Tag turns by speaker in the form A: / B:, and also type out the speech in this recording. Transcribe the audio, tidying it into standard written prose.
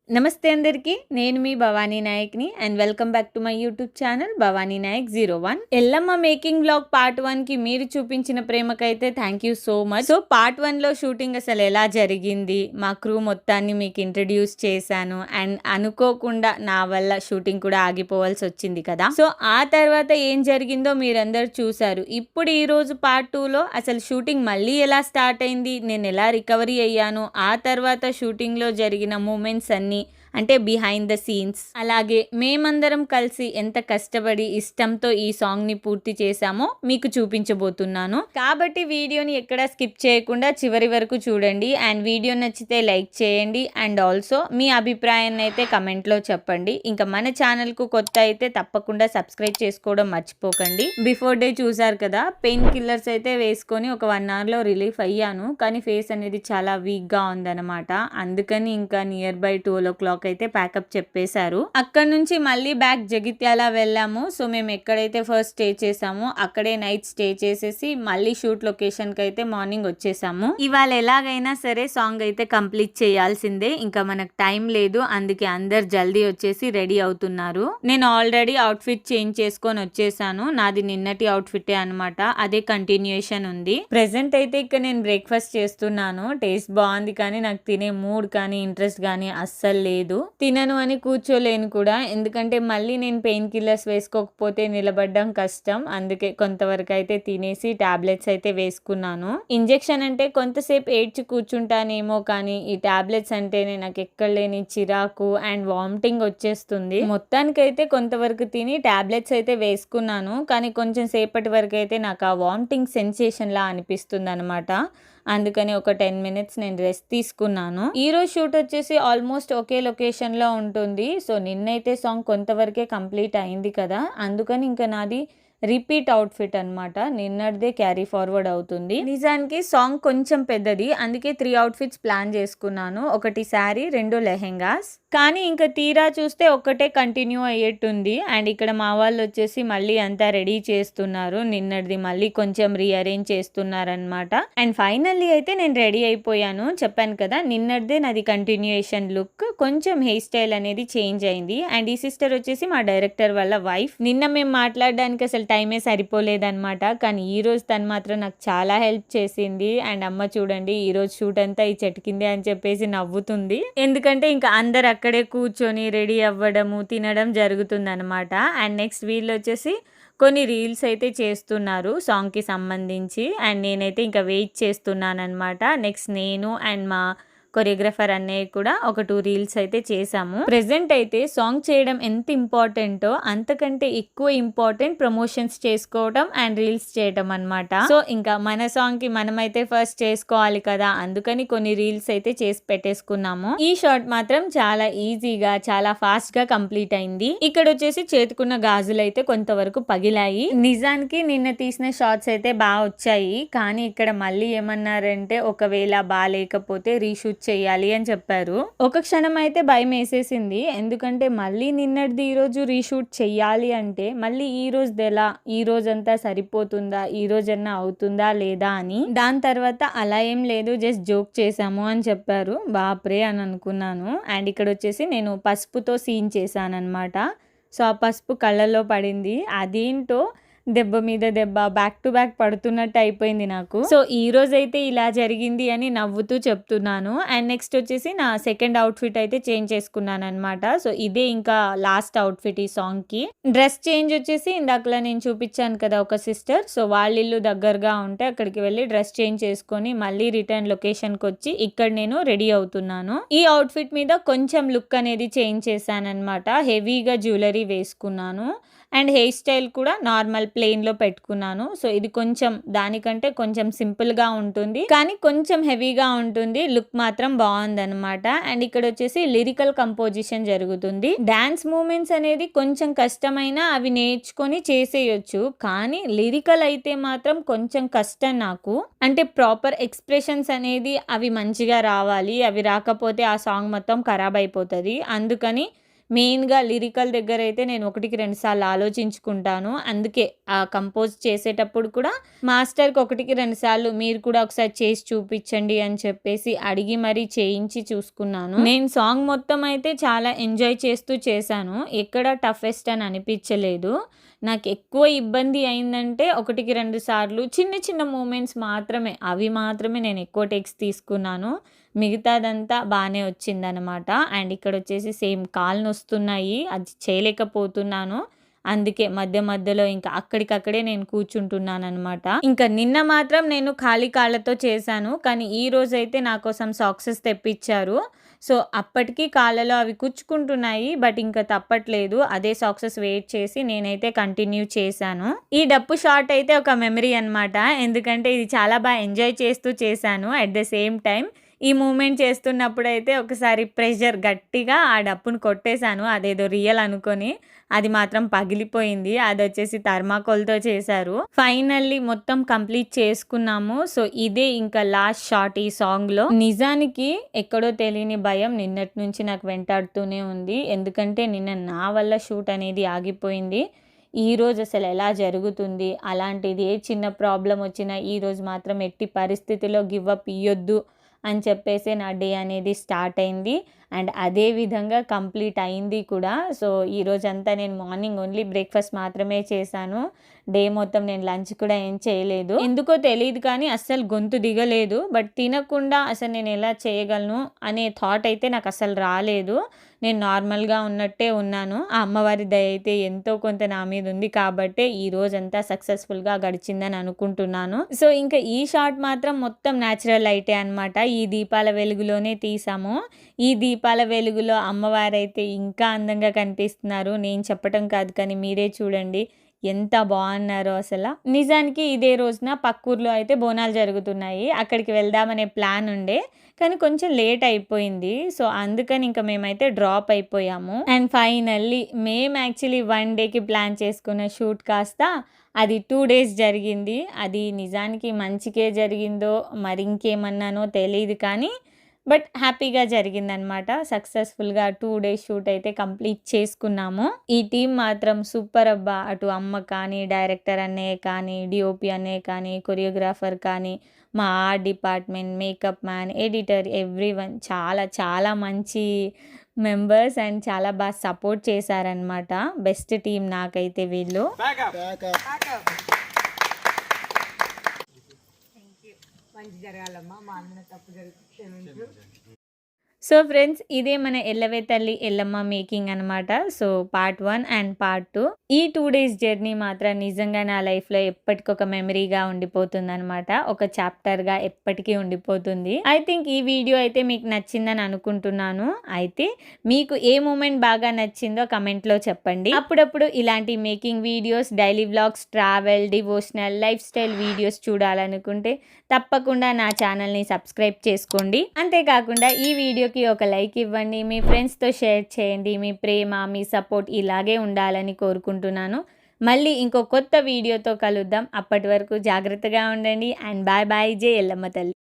A: నమస్తే అందరికి, నేను మీ భవానీ నాయక్ని and welcome back to my YouTube channel Bhavani Nayak 01. Yellamma making blog part 1కి మీరు చూపించిన ప్రేమకైతే thank you so much. So part 1లో షూటింగ్ అసలు ఎలా జరిగింది, మా క్రూ మొత్తాన్ని మీకు ఇంట్రడ్యూస్ చేశాను అండ్ అనుకోకుండా నా వల్ల షూటింగ్ కూడా ఆగిపోవాల్సి వచ్చింది కదా. సో ఆ తర్వాత ఏం జరిగిందో మీరందరూ చూసారు. ఇప్పుడు ఈ రోజు పార్ట్ 2లో అసలు షూటింగ్ మళ్ళీ ఎలా స్టార్ట్ అయింది, నేను ఎలా రికవరీ అయ్యాను, ఆ తర్వాత షూటింగ్లో జరిగిన మూమెంట్స్ అన్ని అంటే బిహైండ్ ద సీన్స్, అలాగే మేమందరం కలిసి ఎంత కష్టపడి ఇష్టంతో ఈ సాంగ్ ని పూర్తి చేశామో మీకు చూపించబోతున్నాను. కాబట్టి వీడియోని ఎక్కడా స్కిప్ చేయకుండా చివరి వరకు చూడండి అండ్ వీడియో నచ్చితే లైక్ చేయండి అండ్ ఆల్సో మీ అభిప్రాయాన్ని అయితే కమెంట్ లో చెప్పండి. ఇంకా మన ఛానల్ కు కొత్త అయితే తప్పకుండా సబ్స్క్రైబ్ చేసుకోవడం మర్చిపోకండి. బిఫోర్ డే చూసారు కదా, పెయిన్ కిల్లర్స్ అయితే వేసుకొని ఒక 1 hour లో రిలీఫ్ అయ్యాను, కానీ ఫేస్ అనేది చాలా వీక్ గా ఉందన్నమాట. అందుకని ఇంకా నియర్ బై 12 o'clock అయితే ప్యాకప్ చెప్పేశారు. అక్కడ నుంచి మళ్ళీ బ్యాక్ జగిత్యాల వెళ్ళాము. సో మేము ఎక్కడైతే ఫస్ట్ స్టే చేసామో అక్కడే నైట్ స్టే చేసేసి మళ్ళీ షూట్ లొకేషన్ కి అయితే మార్నింగ్ వచ్చేసాము. ఇవాళ ఎలాగైనా సరే సాంగ్ అయితే కంప్లీట్ చేయాల్సిందే, ఇంకా మనకు టైం లేదు. అందుకే అందరు జల్దీ వచ్చేసి రెడీ అవుతున్నారు. నేను ఆల్రెడీ అవుట్ఫిట్ చేంజ్ చేసుకొని వచ్చేసాను. నాది నిన్నటి అవుట్ఫిటే అనమాట, అదే కంటిన్యూషన్ ఉంది. ప్రెసెంట్ అయితే ఇక్కడ నేను బ్రేక్ఫాస్ట్ చేస్తున్నాను. టేస్ట్ బాగుంది కానీ నాకు తినే మూడ్ కానీ ఇంట్రెస్ట్ కానీ అస్సలు లేదు. తినను అని కూర్చోలేను కూడా, ఎందుకంటే మళ్ళీ నేను పెయిన్ కిల్లర్స్ వేసుకోకపోతే నిలబడడం కష్టం. అందుకే కొంతవరకు అయితే తినేసి టాబ్లెట్స్ అయితే వేసుకున్నాను. ఇంజెక్షన్ అంటే కొంతసేపు ఏడ్చి కూర్చుంటానేమో, కానీ ఈ టాబ్లెట్స్ అంటేనే నాకు ఎక్కడ లేని చిరాకు అండ్ వామిటింగ్ వచ్చేస్తుంది. మొత్తానికైతే కొంతవరకు తిని టాబ్లెట్స్ అయితే వేసుకున్నాను, కానీ కొంచెం సేపటి వరకు అయితే నాకు ఆ వామిటింగ్ సెన్సేషన్ లా అనిపిస్తుంది అనమాట. అందుకని ఒక 10 minutes నేను రెస్ట్ తీసుకున్నాను. ఈ రోజు షూట్ వచ్చేసి ఆల్మోస్ట్ ఒకే లొకేషన్ లో ఉంటుంది. సో నిన్నైతే సాంగ్ కొంతవరకే కంప్లీట్ అయింది కదా, అందుకని ఇంకా నాది రిపీట్ అవుట్ఫిట్ అనమాట. నిన్నటిదే క్యారీ ఫార్వర్డ్ అవుతుంది. నిజానికి సాంగ్ కొంచెం పెద్దది, అందుకే 3 outfits ప్లాన్ చేసుకున్నాను. ఒకటి శారీ, 2 లెహెంగాస్. కానీ ఇంకా తీరా చూస్తే ఒక్కటే కంటిన్యూ అయ్యేట్టుంది. అండ్ ఇక్కడ మా వాళ్ళు వచ్చేసి మళ్ళీ అంతా రెడీ చేస్తున్నారు. నిన్నటిది మళ్ళీ కొంచెం రీఅరేంజ్ చేస్తున్నారనమాట. అండ్ ఫైనల్లీ అయితే నేను రెడీ అయిపోయాను. చెప్పాను కదా, నిన్నటిదే నాది కంటిన్యూయేషన్ లుక్. కొంచెం హెయిర్ స్టైల్ అనేది చేంజ్ అయింది. అండ్ ఈ సిస్టర్ వచ్చేసి మా డైరెక్టర్ వాళ్ళ వైఫ్. నిన్న మేము మాట్లాడడానికి అసలు టైమే సరిపోలేదన్నమాట, కానీ ఈ రోజు తను మాత్రం నాకు చాలా హెల్ప్ చేసింది. అండ్ అమ్మ చూడండి, ఈ రోజు షూట్ అంతా ఈ చెట్టు కిందే అని చెప్పేసి నవ్వుతుంది. ఎందుకంటే ఇంకా అందరు అక్కడే కూర్చొని రెడీ అవ్వడము తినడం జరుగుతుంది అనమాట. అండ్ నెక్స్ట్ వీళ్ళు వచ్చేసి కొన్ని రీల్స్ అయితే చేస్తున్నారు సాంగ్ కి సంబంధించి. అండ్ నేనైతే ఇంకా వెయిట్ చేస్తున్నాను అనమాట. నెక్స్ట్ నేను అండ్ మా కొరియోగ్రఫర్ అన్నయ్య కూడా ఒక 2 reels అయితే చేసాము. ప్రెసెంట్ అయితే సాంగ్ చేయడం ఎంత ఇంపార్టెంటో అంతకంటే ఎక్కువ ఇంపార్టెంట్ ప్రమోషన్స్ చేసుకోవడం అండ్ రీల్స్ చేయడం అనమాట. సో ఇంకా మన సాంగ్ కి మనమైతే ఫస్ట్ చేసుకోవాలి కదా, అందుకని కొన్ని రీల్స్ అయితే చేసి పెట్టేసుకున్నాము. ఈ షాట్ మాత్రం చాలా ఈజీగా చాలా ఫాస్ట్ గా కంప్లీట్ అయింది. ఇక్కడ వచ్చేసి చేతుకున్న గాజులు అయితే కొంతవరకు పగిలాయి. నిజానికి నిన్న తీసిన షాట్స్ అయితే బాగా వచ్చాయి, కానీ ఇక్కడ మళ్ళీ ఏమన్నారంటే ఒకవేళ బాగాలేకపోతే రీషూట్ చేయాలి అని చెప్పారు. ఒక క్షణం అయితే భయం వేసేసింది, ఎందుకంటే మళ్ళీ నిన్నటిది ఈ రోజు రీషూట్ చెయ్యాలి అంటే మళ్ళీ ఈ రోజు ఎలా, ఈ రోజంతా సరిపోతుందా, ఈ రోజన్నా అవుతుందా లేదా అని. దాని తర్వాత అలా ఏం లేదు, జస్ట్ జోక్ చేసాము అని చెప్పారు. బాప్రే అని అనుకున్నాను. అండ్ ఇక్కడ వచ్చేసి నేను పసుపుతో సీన్ చేశాను అనమాట. సో ఆ పసుపు కళ్ళల్లో పడింది, అదేంటో దెబ్బ మీద దెబ్బ బ్యాక్ టు బ్యాక్ పడుతున్నట్టు అయిపోయింది నాకు. సో ఈ రోజు అయితే ఇలా జరిగింది అని నవ్వుతూ చెప్తున్నాను. అండ్ నెక్స్ట్ వచ్చేసి నా సెకండ్ అవుట్ఫిట్ అయితే చేంజ్ చేసుకున్నాను అనమాట. సో ఇదే ఇంకా లాస్ట్ అవుట్ఫిట్ ఈ సాంగ్ కి. డ్రెస్ చేంజ్ వచ్చేసి ఇందాకలా నేను చూపించాను కదా ఒక సిస్టర్, సో వాళ్ళ ఇల్లు దగ్గరగా ఉంటే అక్కడికి వెళ్ళి డ్రెస్ చేంజ్ చేసుకొని మళ్ళీ రిటర్న్ లొకేషన్ కి వచ్చి ఇక్కడ నేను రెడీ అవుతున్నాను. ఈ అవుట్ఫిట్ మీద కొంచెం లుక్ అనేది చేంజ్ చేశాను అనమాట. హెవీగా జ్యువెలరీ వేసుకున్నాను అండ్ హెయిర్ స్టైల్ కూడా నార్మల్ ప్లెయిన్ లో పెట్టుకున్నాను. సో ఇది కొంచెం దానికంటే కొంచెం సింపుల్ గా ఉంటుంది, కానీ కొంచెం హెవీగా ఉంటుంది. లుక్ మాత్రం బాగుందన్నమాట. అండ్ ఇక్కడ వచ్చేసి లిరికల్ కంపోజిషన్ జరుగుతుంది. డాన్స్ మూమెంట్స్ అనేది కొంచెం కష్టమైన అవి నేర్చుకొని చేసేయొచ్చు, కానీ లిరికల్ అయితే మాత్రం కొంచెం కష్టం నాకు. అంటే ప్రాపర్ ఎక్స్ప్రెషన్స్ అనేది అవి మంచిగా రావాలి, అవి రాకపోతే ఆ సాంగ్ మొత్తం ఖరాబ్ అయిపోతుంది. అందుకని మెయిన్‌గా లిరికల్ దగ్గరైతే నేను ఒకటికి 2 సార్లు ఆలోచించుకుంటాను. అందుకే కంపోజ్ చేసేటప్పుడు కూడా మాస్టర్‌కి ఒకటికి 2 సార్లు మీరు కూడా ఒకసారి చేసి చూపించండి అని చెప్పేసి అడిగి మరీ చేయించి చూసుకున్నాను. నేను సాంగ్ మొత్తం అయితే చాలా ఎంజాయ్ చేస్తూ చేశాను. ఎక్కడ టఫెస్ట్ అని అనిపించలేదు. నాకు ఎక్కువ ఇబ్బంది అయిందంటే ఒకటికి 2 సార్లు చిన్న చిన్న మూమెంట్స్ మాత్రమే. అవి మాత్రమే నేను ఎక్కువ టేక్స్ తీసుకున్నాను. మిగతాదంతా బానే వచ్చిందనమాట. అండ్ ఇక్కడొచ్చేసి సేమ్ కాళ్ళు నొస్తున్నాయి. అది చేయలేకపోతున్నాను. అందుకే మధ్య మధ్యలో ఇంకా అక్కడికక్కడే నేను కూర్చుంటున్నాననమాట. ఇంకా నిన్న మాత్రం నేను ఖాళీ కాళ్ళతో చేశాను. కానీ ఈ రోజైతే నా కోసం సాక్సెస్ తెప్పిచ్చారు. సో, అప్పటికి కాళ్ళలో అవి కుచ్చుకుంటున్నాయి. బట్ ఇంకా తప్పట్లేదు. అదే సాక్సెస్ వెయిట్ చేసి నేనైతే కంటిన్యూ చేశాను. ఈ డప్పు షాట్ అయితే ఒక మెమరీ అనమాట. ఎందుకంటే ఇది చాలా ఎంజాయ్ చేస్తూ చేశాను. అట్ ద సేమ్ టైమ్ ఈ మూవ్‌మెంట్ చేస్తున్నప్పుడైతే ఒకసారి ప్రెషర్ గట్టిగా ఆ డప్పును కొట్టేశాను. అదేదో రియల్ అనుకోని. అది మాత్రం పగిలిపోయింది. అదొచ్చేసి థర్మాకోల్‌తో చేశారు. ఫైనల్లీ మొత్తం కంప్లీట్ చేసుకున్నాము. సో, ఇదే ఇంకా లాస్ట్ షాట్ ఈ సాంగ్‌లో. నిజానికి ఎక్కడో తెలియని భయం నిన్నటి నుంచి నాకు వెంటాడుతూనే ఉంది. ఎందుకంటే నిన్న నా వల్ల షూట్ అనేది ఆగిపోయింది. ఈరోజు అసలు ఎలా జరుగుతుంది? అలాంటిది ఏ చిన్న ప్రాబ్లమ్ వచ్చినా ఈరోజు మాత్రం ఎట్టి పరిస్థితిలో గివ్ అప్ ఇయ్యొద్దు అని చెప్పేసి నా డే అనేది స్టార్ట్ అయింది. అండ్ అదే విధంగా కంప్లీట్ అయింది కూడా. సో, ఈరోజంతా నేను మార్నింగ్ ఓన్లీ బ్రేక్‌ఫాస్ట్ మాత్రమే చేశాను. డే మొత్తం నేను లంచ్ కూడా ఏం చేయలేదు. ఎందుకో తెలీదు కానీ అస్సలు గొంతు దిగలేదు. బట్ తినకుండా అసలు నేను ఎలా చేయగలను అనే థాట్ అయితే నాకు అసలు రాలేదు. నేను నార్మల్‌గా ఉన్నట్టే ఉన్నాను. ఆ అమ్మవారి దయ అయితే ఎంతో కొంత నా మీద ఉంది కాబట్టే ఈ రోజంతా సక్సెస్‌ఫుల్‌గా గడిచిందని అనుకుంటున్నాను. సో, ఇంకా ఈ షాట్ మాత్రం మొత్తం న్యాచురల్ లైటే అనమాట. ఈ దీపాల వెలుగులోనే తీసాము. ఈ దీపాల వెలుగులో అమ్మవారైతే ఇంకా అందంగా కనిపిస్తున్నారు. నేను చెప్పటం కాదు కానీ మీరే చూడండి ఎంత బాగున్నారో అసల. నిజానికి ఇదే రోజున పక్కూర్లో అయితే బోనాలు జరుగుతున్నాయి. అక్కడికి వెళ్దామనే ప్లాన్ ఉండే. కానీ కొంచెం లేట్ అయిపోయింది. సో, అందుకని ఇంకా మేమైతే డ్రాప్ అయిపోయాము. అండ్ ఫైనల్లీ మేము యాక్చువల్లీ 1 డేకి ప్లాన్ చేసుకున్న షూట్ కాస్త అది 2 డేస్ జరిగింది. అది నిజానికి మంచికే జరిగిందో మరి ఇంకేమన్నానో తెలీదు కానీ బట్ హ్యాపీగా జరిగిందనమాట. సక్సెస్‌ఫుల్‌గా 2 డేస్ షూట్ అయితే కంప్లీట్ చేసుకున్నాము. ఈ టీమ్ మాత్రం సూపర్ అబ్బా! అటు అమ్మ కానీ, డైరెక్టర్ అన్నయ్య కానీ, డీఓపీ అన్నయ్య కానీ, కొరియోగ్రాఫర్ కానీ, మా art department, makeup man, editor everyone చాలా చాలా మంచి మెంబర్స్ అండ్ చాలా సపోర్ట్ చేశారనమాట. బెస్ట్ టీమ్ నాకైతే వీళ్ళు. మంచి జరగాలమ్మా. మా అన్న తప్పు జరుగుతుంది. సో ఫ్రెండ్స్, ఇదే మన ఎల్లవే తల్లి ఎల్లమ్మ మేకింగ్ అనమాట. So part 1 and part 2. ఈ 2 డేస్ జర్నీ మాత్రం నిజంగా నా లైఫ్లో ఎప్పటికొక మెమరీగా ఉండిపోతుంది అనమాట. ఒక చాప్టర్గా ఎప్పటికీ ఉండిపోతుంది. ఐ థింక్ ఈ వీడియో అయితే మీకు నచ్చిందని అనుకుంటున్నాను. అయితే మీకు ఏ మూమెంట్ బాగా నచ్చిందో కమెంట్లో చెప్పండి. అప్పుడప్పుడు ఇలాంటి making videos, daily vlogs, travel, devotional, life style videos చూడాలనుకుంటే తప్పకుండా నా ఛానల్ని సబ్స్క్రైబ్ చేసుకోండి. అంతేకాకుండా ఈ వీడియోకి ఒక లైక్ ఇవ్వండి. మీ ఫ్రెండ్స్తో షేర్ చేయండి. మీ ప్రేమ, మీ సపోర్ట్ ఇలాగే ఉండాలని కోరుకుంటున్నాను. మళ్ళీ ఇంకో కొత్త వీడియోతో కలుద్దాం. అప్పటి వరకు జాగ్రత్తగా ఉండండి. And bye bye. జై ఎల్లమ్మ తల్లి.